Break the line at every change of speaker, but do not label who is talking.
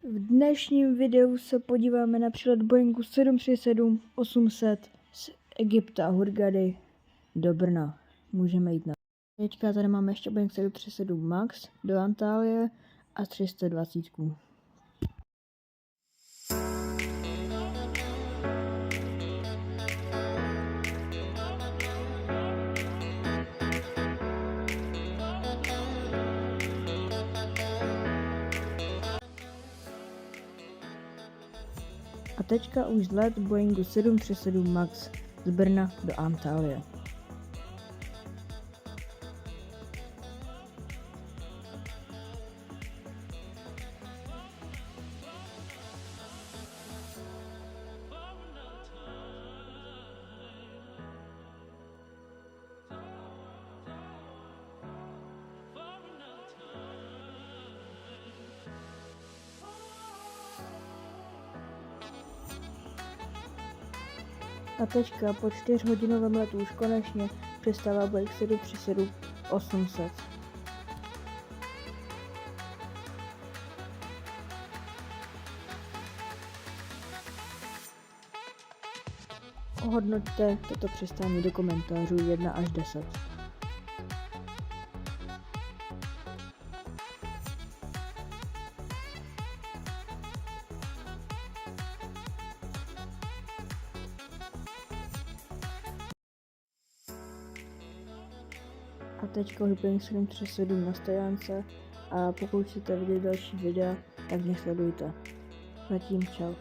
V dnešním videu se podíváme na přelet Boeingu 737-800 z Egypta a Hurghady do Brna. Můžeme jít na. Teďka tady máme ještě Boeing 737 MAX do Antálie a 320. A teďka už let Boeingu 737 MAX z Brna do Antálie. A teďka po 4hodinovém letu už konečně přistává Boeing 737-800. Ohodnoťte toto přistání do komentářů 1 až 10. A teďka už Boeing 737 na stojance a pokud chcete vidět další videa, tak mě sledujte. Zatím čau.